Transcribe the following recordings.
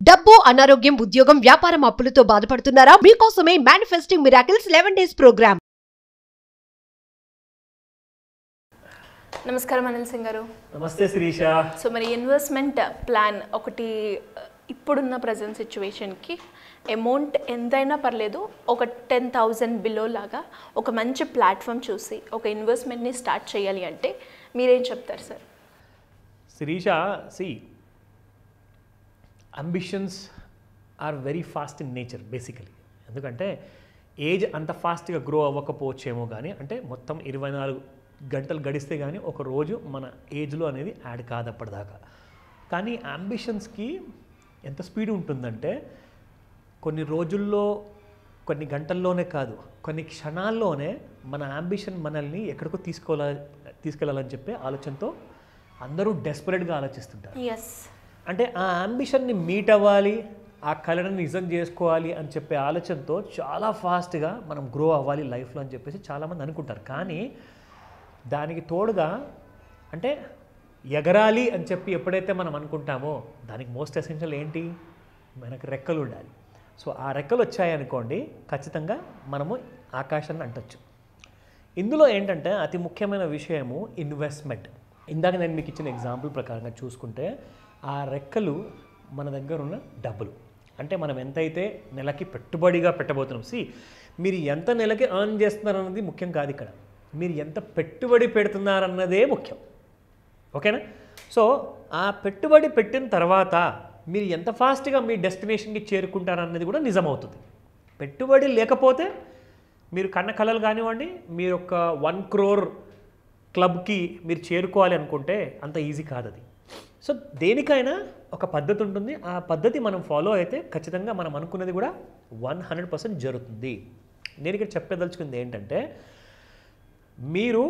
డబ్బు, అనారోగ్యం, ఉద్యోగం, వ్యాపారం, అప్పులతో బాధపడుతున్నారా? మీకోసమే మేనిఫెస్టింగ్ మిరాకిల్స్ 11 days ప్రోగ్రామ్. నమస్కారం అనిల్ సింగ్ గారు. నమస్తే శిరీష. సో మరి ఇన్వెస్ట్మెంట్ ప్లాన్ ఒకటి ఇప్పుడున్న ప్రజెంట్ సిచ్యువేషన్కి అమౌంట్ ఎంతైనా పర్లేదు, ఒక 10,000 బిలో లాగా ఒక మంచి ప్లాట్ఫామ్ చూసి ఒక ఇన్వెస్ట్మెంట్ని స్టార్ట్ చేయాలి అంటే మీరేం చెప్తారు sir? Shirisha, ambitions are very fast in nature basically. ఎందుకంటే ఏజ్ అంత ఫాస్ట్గా గ్రో అవ్వకపోవచ్చేమో, కానీ అంటే మొత్తం 24 గంటలు గడిస్తే కానీ ఒక రోజు మన ఏజ్లో అనేది యాడ్ కాదు అప్పటిదాకా. కానీ అంబిషన్స్కి ఎంత స్పీడ్ ఉంటుందంటే కొన్ని రోజుల్లో, కొన్ని గంటల్లోనే కాదు, కొన్ని క్షణాల్లోనే మన అంబిషన్ మనల్ని ఎక్కడికో తీసుకెళ్ళాలని చెప్పే ఆలోచనతో అందరూ డెస్పరేట్గా ఆలోచిస్తుంటారు. ఎస్, అంటే ఆ అంబిషన్ని మీట్ అవ్వాలి, ఆ కళను నిజం చేసుకోవాలి అని చెప్పే ఆలోచనతో చాలా ఫాస్ట్గా మనం గ్రో అవ్వాలి లైఫ్లో అని చెప్పేసి చాలామంది అనుకుంటారు. కానీ దానికి తోడుగా అంటే ఎగరాలి అని చెప్పి ఎప్పుడైతే మనం అనుకుంటామో దానికి మోస్ట్ ఎసెన్షియల్ ఏంటి? మనకు రెక్కలు ఉండాలి. సో ఆ రెక్కలు వచ్చాయనుకోండి, ఖచ్చితంగా మనము ఆకాశాన్ని అంటొచ్చు. ఇందులో ఏంటంటే అతి ముఖ్యమైన విషయము ఇన్వెస్ట్మెంట్. ఇందాక నేను మీకు ఇచ్చిన ఎగ్జాంపుల్ ప్రకారంగా చూసుకుంటే ఆ రెక్కలు మన దగ్గర ఉన్న డబ్బులు. అంటే మనం ఎంతైతే నెలకి పెట్టుబడిగా పెట్టబోతున్నాం, మీరు ఎంత నెలకి ఎర్న్ చేస్తున్నారన్నది ముఖ్యం కాదు, ఇక్కడ మీరు ఎంత పెట్టుబడి పెడుతున్నారన్నదే ముఖ్యం. ఓకేనా? సో ఆ పెట్టుబడి పెట్టిన తర్వాత మీరు ఎంత ఫాస్ట్గా మీ డెస్టినేషన్కి చేరుకుంటారన్నది కూడా నిజమవుతుంది. పెట్టుబడి లేకపోతే మీరు కన్న కళలు కానివ్వండి, మీరు ఒక 1 crore క్లబ్కి మీరు చేరుకోవాలి అనుకుంటే అంత ఈజీ కాదు అది. సో దేనికైనా ఒక పద్ధతి ఉంటుంది. ఆ పద్ధతి మనం ఫాలో అయితే ఖచ్చితంగా మనం అనుకున్నది కూడా 100% జరుగుతుంది. నేను ఇక్కడ చెప్పదలుచుకుంది ఏంటంటే, మీరు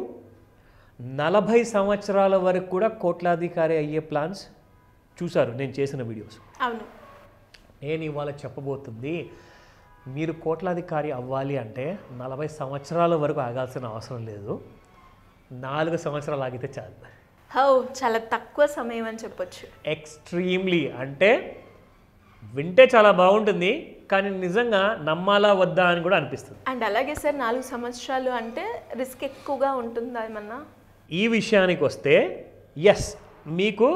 40 సంవత్సరాల వరకు కూడా కోట్లాధికారి అయ్యే ప్లాన్స్ చూశారు నేను చేసిన వీడియోస్. అవును. నేను ఇవాళ చెప్పబోతుంది, మీరు కోట్లాధికారి అవ్వాలి అంటే 40 సంవత్సరాల వరకు ఆగాల్సిన అవసరం లేదు, 4 సంవత్సరాలు ఆగితే చాలు. చాలా తక్కువ సమయం అని చెప్పొచ్చు. ఎక్స్ట్రీమ్లీ అంటే వింటే చాలా బాగుంటుంది, కానీ నిజంగా నమ్మాలా వద్దా అని కూడా అనిపిస్తుంది. అండ్ అలాగే సార్ 4 సంవత్సరాలు అంటే రిస్క్ ఎక్కువగా ఉంటుందా ఏమన్నా? ఈ విషయానికి వస్తే ఎస్, మీకు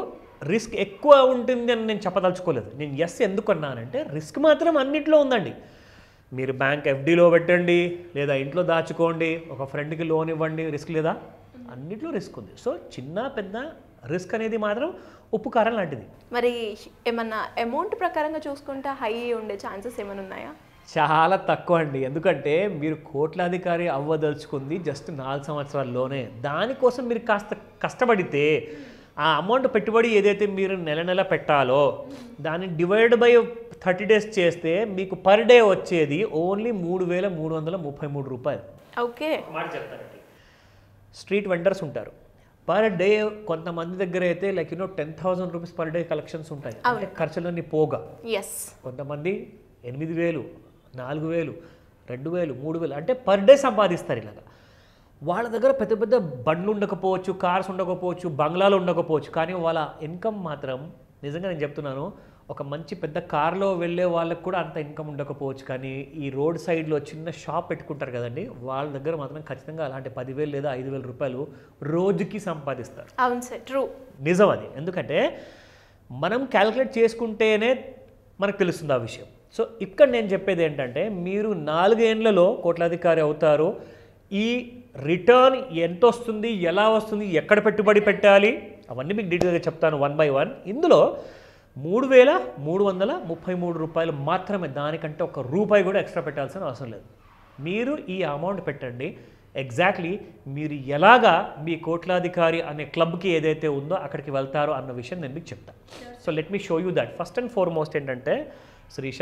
రిస్క్ ఎక్కువ ఉంటుంది అని నేను చెప్పదలుచుకోలేదు. నేను ఎస్ ఎందుకు అన్నానంటే, రిస్క్ మాత్రం అన్నింటిలో ఉందండి. మీరు బ్యాంక్ ఎఫ్డీలో పెట్టండి, లేదా ఇంట్లో దాచుకోండి, ఒక ఫ్రెండ్కి లోన్ ఇవ్వండి, రిస్క్ లేదా? అన్నిట్లో రిస్క్ ఉంది. సో చిన్న పెద్ద రిస్క్ అనేది మాత్రం ఉప్పు కారం లాంటిది. మరి ఏమన్నా అమౌంట్ ప్రకారంగా చూసుకుంటే హై ఉండే ఛాన్సెస్ ఏమైనా ఉన్నాయా? చాలా తక్కువ అండి. ఎందుకంటే మీరు కోట్లాధికారి అవ్వదలుచుకుంది జస్ట్ 4 సంవత్సరాల్లోనే. దానికోసం మీరు కాస్త కష్టపడితే ఆ అమౌంట్ పెట్టుబడి ఏదైతే మీరు నెల నెల పెట్టాలో దాన్ని డివైడ్ బై 30 days చేస్తే మీకు పర్ డే వచ్చేది ఓన్లీ 3,333 రూపాయలు. ఓకే, మాట చెప్తానండి. స్ట్రీట్ వెండర్స్ ఉంటారు, పర్ డే కొంతమంది దగ్గర అయితే 10,000 రూపీస్ పర్ డే కలెక్షన్స్ ఉంటాయి, అంటే ఖర్చులన్నీ పోగా. ఎస్, కొంతమంది 8,000, 4,000, 2,000, 3,000 అంటే పర్ డే సంపాదిస్తారు. ఇలాగా వాళ్ళ దగ్గర పెద్ద పెద్ద బండ్లు ఉండకపోవచ్చు, కార్స్ ఉండకపోవచ్చు, బంగ్లాలు ఉండకపోవచ్చు, కానీ వాళ్ళ ఇన్కమ్ మాత్రం, నిజంగా నేను చెప్తున్నాను, ఒక మంచి పెద్ద కార్లో వెళ్ళే వాళ్ళకు కూడా అంత ఇన్కమ్ ఉండకపోవచ్చు, కానీ ఈ రోడ్ సైడ్లో చిన్న షాప్ పెట్టుకుంటారు కదండి, వాళ్ళ దగ్గర మాత్రం ఖచ్చితంగా అలాంటి 10,000 లేదా 5,000 రూపాయలు రోజుకి సంపాదిస్తారు. అవును సార్, ట్రూ, నిజం అది. ఎందుకంటే మనం క్యాలిక్యులేట్ చేసుకుంటేనే మనకు తెలుస్తుంది ఆ విషయం. సో ఇక్కడ నేను చెప్పేది ఏంటంటే, మీరు 4 ఏళ్లలో కోట్లాధికారి అవుతారు. ఈ రిటర్న్ ఎంత వస్తుంది, ఎలా వస్తుంది, ఎక్కడ పెట్టుబడి పెట్టాలి, అవన్నీ మీకు డీటెయిల్గా చెప్తాను 1 by 1. ఇందులో 3,333 రూపాయలు మాత్రమే, దానికంటే ఒక రూపాయి కూడా ఎక్స్ట్రా పెట్టాల్సిన అవసరం లేదు. మీరు ఈ అమౌంట్ పెట్టండి, ఎగ్జాక్ట్లీ మీరు ఎలాగా మీ కోట్లాధికారి అనే క్లబ్కి ఏదైతే ఉందో అక్కడికి వెళ్తారో అన్న విషయం నేను మీకు చెప్తాను. So let me show you that. First and foremost ఏంటంటే, శిరీష,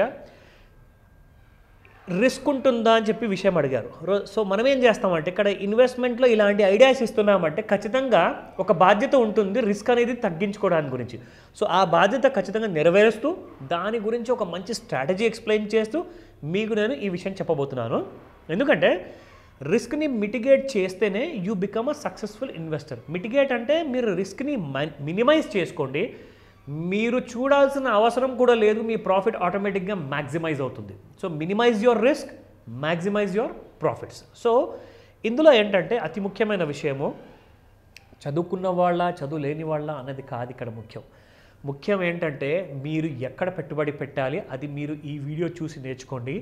రిస్క్ ఉంటుందా అని చెప్పి విషయం అడిగారు. సో మనం ఏం చేస్తామంటే, ఇక్కడ ఇన్వెస్ట్మెంట్లో ఇలాంటి ఐడియాస్ ఇస్తున్నామంటే ఖచ్చితంగా ఒక బాధ్యత ఉంటుంది రిస్క్ అనేది తగ్గించుకోవడానికి గురించి. సో ఆ బాధ్యత ఖచ్చితంగా నెరవేరుస్తూ దాని గురించి ఒక మంచి స్ట్రాటజీ ఎక్స్ప్లెయిన్ చేస్తూ మీకు నేను ఈ విషయం చెప్పబోతున్నాను. ఎందుకంటే రిస్క్ని మిటిగేట్ చేస్తేనే you become a successful investor. Mitigate అంటే మీరు రిస్క్ని మినిమైజ్ చేసుకోండి, మీరు చూడాల్సిన అవసరం కూడా లేదు, మీ ప్రాఫిట్ ఆటోమేటిక్గా మ్యాక్సిమైజ్ అవుతుంది. So minimize your risk, maximize your profits. So ఇందులో ఏంటంటే అతి ముఖ్యమైన విషయము చదువుకున్న వాళ్ళ చదువు లేని వాళ్ళ అన్నది కాదు ఇక్కడ ముఖ్యం ఏంటంటే మీరు ఎక్కడ పెట్టుబడి పెట్టాలి అది మీరు ఈ వీడియో చూసి నేర్చుకోండి.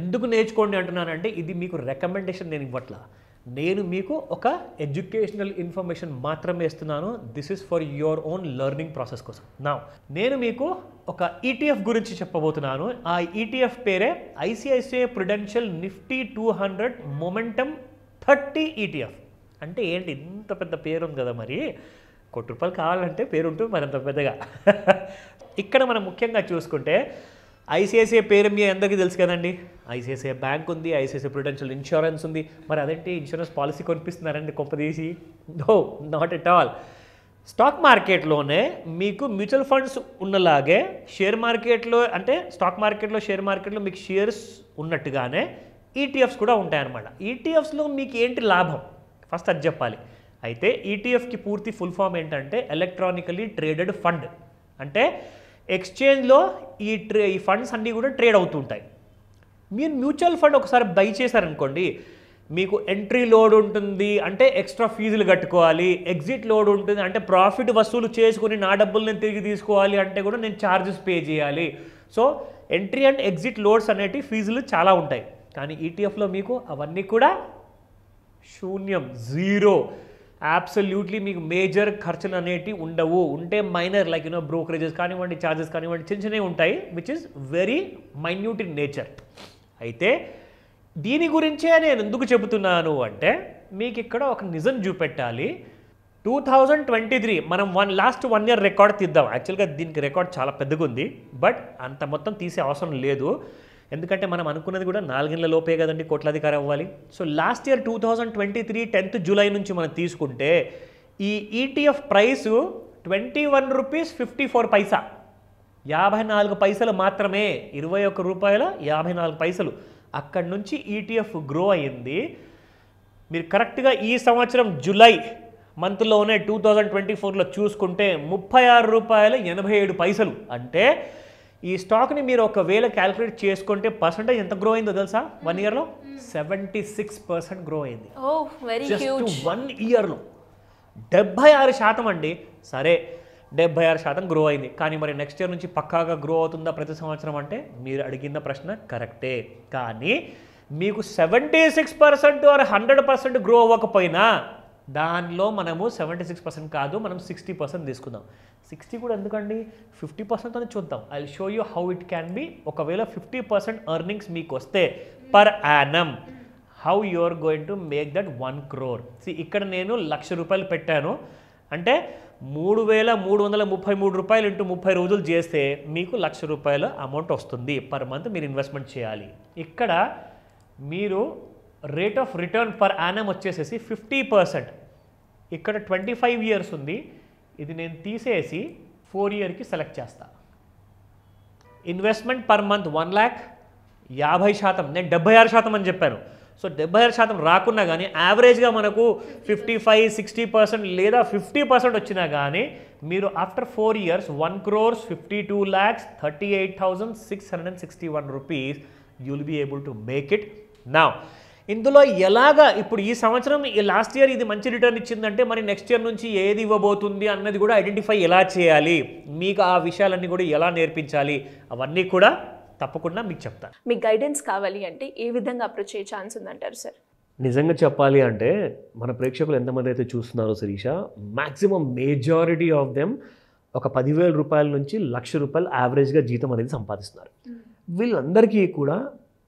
ఎందుకు నేర్చుకోండి అంటున్నానంటే ఇది మీకు రికమెండేషన్ నేను ఇవ్వట్లా, నేను మీకు ఒక ఎడ్యుకేషనల్ ఇన్ఫర్మేషన్ మాత్రమే ఇస్తున్నాను. This is for your own learning process కోసం. నా నేను మీకు ఒక ETF గురించి చెప్పబోతున్నాను. ఆ ETF పేరే ICICI Prudential Nifty 200 momentum 30 ETF. అంటే ఏంటి, ఇంత పెద్ద పేరు ఉంది కదా, మరి ₹1 కావాలంటే పేరుంటుంది మరి అంత పెద్దగా. ఇక్కడ మనం ముఖ్యంగా చూసుకుంటే ICICI పేరు మీ అందరికీ తెలుసు కదండి. ICICI బ్యాంక్ ఉంది, ICICI ప్రుడెన్షియల్ ఇన్సూరెన్స్ ఉంది. మరి అదేంటి ఇన్సూరెన్స్ పాలసీ కొనిపిస్తున్నారండి కొంపదీసి? No, not at all. Stock మార్కెట్లోనే మీకు మ్యూచువల్ ఫండ్స్ ఉన్నలాగే షేర్ మార్కెట్లో, అంటే స్టాక్ మార్కెట్లో షేర్ మార్కెట్లో మీకు షేర్స్ ఉన్నట్టుగానే ETFs కూడా ఉంటాయన్నమాట. ETFsలో మీకు ఏంటి లాభం ఫస్ట్ అది చెప్పాలి. అయితే ETFకి పూర్తి ఫుల్ ఫామ్ ఏంటంటే ఎలక్ట్రానికలీ ట్రేడెడ్ ఫండ్. అంటే ఎక్స్చేంజ్లో ఈ ఫండ్స్ అన్నీ కూడా ట్రేడ్ అవుతుంటాయి. మీరు మ్యూచువల్ ఫండ్ ఒకసారి బై చేశారనుకోండి, మీకు ఎంట్రీ లోడ్ ఉంటుంది అంటే ఎక్స్ట్రా ఫీజులు కట్టుకోవాలి, ఎగ్జిట్ లోడ్ ఉంటుంది అంటే ప్రాఫిట్ వసూలు చేసుకుని నా డబ్బులు నేను తిరిగి తీసుకోవాలి అంటే కూడా నేను ఛార్జెస్ పే చేయాలి. So entry and exit loads అనేటి ఫీజులు చాలా ఉంటాయి. కానీ ETFలో మీకు అవన్నీ కూడా శూన్యం, జీరో. అబ్సల్యూట్లీ మీకు మేజర్ ఖర్చులు అనేవి ఉండవు. ఉంటే మైనర్ లైక్ బ్రోకరేజెస్ కానివ్వండి, ఛార్జెస్ కానివ్వండి, చిన్న చిన్నవి ఉంటాయి, which is very minute in nature. అయితే దీని గురించే నేను ఎందుకు చెబుతున్నాను అంటే మీకు ఇక్కడ ఒక నిజం చూపెట్టాలి. 2023 మనం లాస్ట్ 1 year రికార్డ్ తీద్దాం. యాక్చువల్గా దీనికి రికార్డ్ చాలా పెద్దగా ఉంది, బట్ అంత మొత్తం తీసే అవసరం లేదు. ఎందుకంటే మనం అనుకున్నది కూడా 4 ఏళ్ల లోపే కదండి కోట్లాధికారి అవ్వాలి. So last year 2023 10th July నుంచి మనం తీసుకుంటే ఈ ETF ప్రైసు ₹21.54, 54 పైసలు మాత్రమే, ₹21.54. అక్కడి నుంచి ETF గ్రో అయ్యింది. మీరు కరెక్ట్గా ఈ సంవత్సరం జూలై మంత్లోనే 2024లో చూసుకుంటే ₹36.87. అంటే ఈ స్టాక్ని మీరు ఒకవేళ క్యాలిక్యులేట్ చేసుకుంటే పర్సెంటేజ్ ఎంత గ్రో అయిందో తెలుసా? 1 yearలో 76% గ్రో అయింది. జస్ట్ 1 yearలో 76% అండి. సరే 76% గ్రో అయింది, కానీ మరి నెక్స్ట్ ఇయర్ నుంచి పక్కాగా గ్రో అవుతుందా ప్రతి సంవత్సరం అంటే మీరు అడిగిన ప్రశ్న కరెక్టే. కానీ మీకు 76% ఆర్ 100% గ్రో అవ్వకపోయినా దానిలో మనము 76% కాదు, మనం 60% తీసుకుందాం. 60 కూడా ఎందుకండి, 50% అని చూద్దాం. I will show you how it can be. ఒకవేళ 50% ఎర్నింగ్స్ మీకు వస్తే per annum, how you are going to make that 1 crore. ఇక్కడ నేను ₹1,00,000 పెట్టాను అంటే ₹3,333 ఇంటూ 30 రోజులు చేస్తే మీకు ₹1,00,000 అమౌంట్ వస్తుంది పర్ మంత్. మీరు ఇన్వెస్ట్మెంట్ చేయాలి. ఇక్కడ మీరు rate of return per annum వచ్చేసేసి 50%. ఇక్కడ 25 years ఉంది, ఇది నేను తీసేసి 4 yearకి సెలెక్ట్ చేస్తా. ఇన్వెస్ట్మెంట్ పర్ మంత్ 1 lakh, 50%, నేను 76% అని చెప్పాను. సో 76% రాకున్నా కానీ యావరేజ్గా మనకు 55-60% లేదా 50% వచ్చినా కానీ మీరు after 4 years ₹1,52,38,661 you will be able to make it. నా ఇందులో ఎలాగా ఇప్పుడు ఈ సంవత్సరం లాస్ట్ ఇయర్ ఇది మంచి రిటర్న్ ఇచ్చిందంటే మరి నెక్స్ట్ ఇయర్ నుంచి ఏది ఇవ్వబోతుంది అన్నది కూడా ఐడెంటిఫై ఎలా చేయాలి, మీకు ఆ విషయాలన్నీ కూడా ఎలా నేర్పించాలి, అవన్నీ కూడా తప్పకుండా మీకు చెప్తాను. మీ గైడెన్స్ కావాలి అంటే ఏ విధంగా అప్రోచ్ అయ్యే ఛాన్స్ ఉందంటారు సార్? నిజంగా చెప్పాలి అంటే మన ప్రేక్షకులు ఎంతమంది అయితే చూస్తున్నారో Shirisha, maximum majority of them ఒక ₹10,000 నుంచి ₹1,00,000 యావరేజ్గా జీతం అనేది సంపాదిస్తున్నారు. వీళ్ళందరికీ కూడా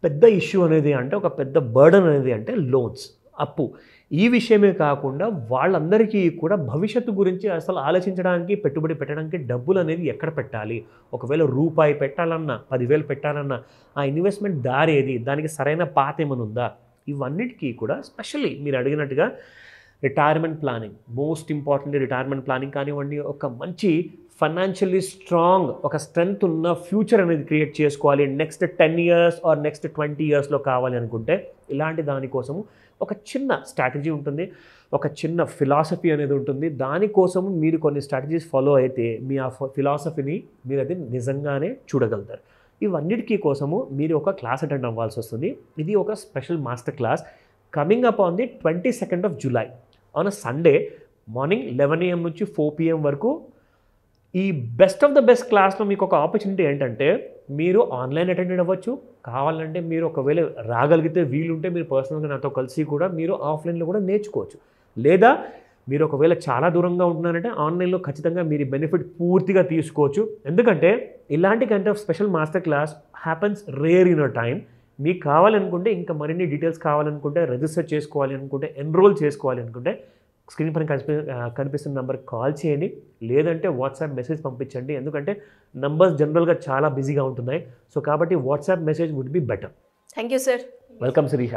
పెద్ద ఇష్యూ అనేది అంటే ఒక పెద్ద బర్డన్ అనేది అంటే లోన్స్, అప్పు. ఈ విషయమే కాకుండా వాళ్ళందరికీ కూడా భవిష్యత్తు గురించి అసలు ఆలోచించడానికి, పెట్టుబడి పెట్టడానికి డబ్బులు అనేది ఎక్కడ పెట్టాలి, ఒకవేళ రూపాయి పెట్టాలన్నా 10,000 పెట్టాలన్నా ఆ ఇన్వెస్ట్మెంట్ దారి ఏది, దానికి సరైన పాత ఏమైనా ఉందా, ఇవన్నిటికీ కూడా స్పెషల్లీ మీరు అడిగినట్టుగా retirement planning, most important retirement planning కానివ్వండి, ఒక మంచి ఫైనాన్షియల్లీ స్ట్రాంగ్, ఒక స్ట్రెంగ్త్ ఉన్న ఫ్యూచర్ అనేది క్రియేట్ చేసుకోవాలి నెక్స్ట్ 10 years ఆర్ నెక్స్ట్ 20 yearsలో కావాలి అనుకుంటే ఇలాంటి దానికోసము ఒక చిన్న స్ట్రాటజీ ఉంటుంది, ఒక చిన్న ఫిలాసఫీ అనేది ఉంటుంది. దానికోసం మీరు కొన్ని స్ట్రాటజీస్ ఫాలో అయితే మీ ఆ ఫిలాసఫీని మీరు అది నిజంగానే చూడగలుగుతారు. ఇవన్నిటికీ కోసము మీరు ఒక క్లాస్ అటెండ్ అవ్వాల్సి వస్తుంది. ఇది ఒక special master class coming up on the 22nd of July on a Sunday morning 11 AM నుంచి 4 PM వరకు. ఈ బెస్ట్ ఆఫ్ ద బెస్ట్ క్లాస్లో మీకు ఒక ఆపర్చునిటీ ఏంటంటే మీరు ఆన్లైన్ అటెండ్ అవ్వచ్చు, కావాలంటే మీరు ఒకవేళ రాగలిగితే వీలుంటే మీరు పర్సనల్గా నాతో కలిసి కూడా మీరు ఆఫ్లైన్లో కూడా నేర్చుకోవచ్చు. లేదా మీరు ఒకవేళ చాలా దూరంగా ఉంటున్నారంటే ఆన్లైన్లో ఖచ్చితంగా మీరు బెనిఫిట్ పూర్తిగా తీసుకోవచ్చు. ఎందుకంటే ఇలాంటి kind of special master class happens rare in a time. మీకు కావాలనుకుంటే ఇంకా మరిన్ని డీటెయిల్స్ కావాలనుకుంటే, రిజిస్టర్ చేసుకోవాలి అనుకుంటే, ఎన్రోల్ చేసుకోవాలి అనుకుంటే స్క్రీన్ పైన కనిపిస్తున్న నెంబర్కి కాల్ చేయండి, లేదంటే వాట్సాప్ మెసేజ్ పంపించండి. ఎందుకంటే నంబర్స్ జనరల్గా చాలా బిజీగా ఉంటున్నాయి. సో కాబట్టి WhatsApp message would be better. Thank you sir. Welcome Shirisha.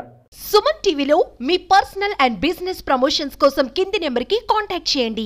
Suman టీవీలో మీ పర్సనల్ అండ్ బిజినెస్ ప్రమోషన్స్ కోసం కింది నెంబర్కి కాంటాక్ట్ చేయండి.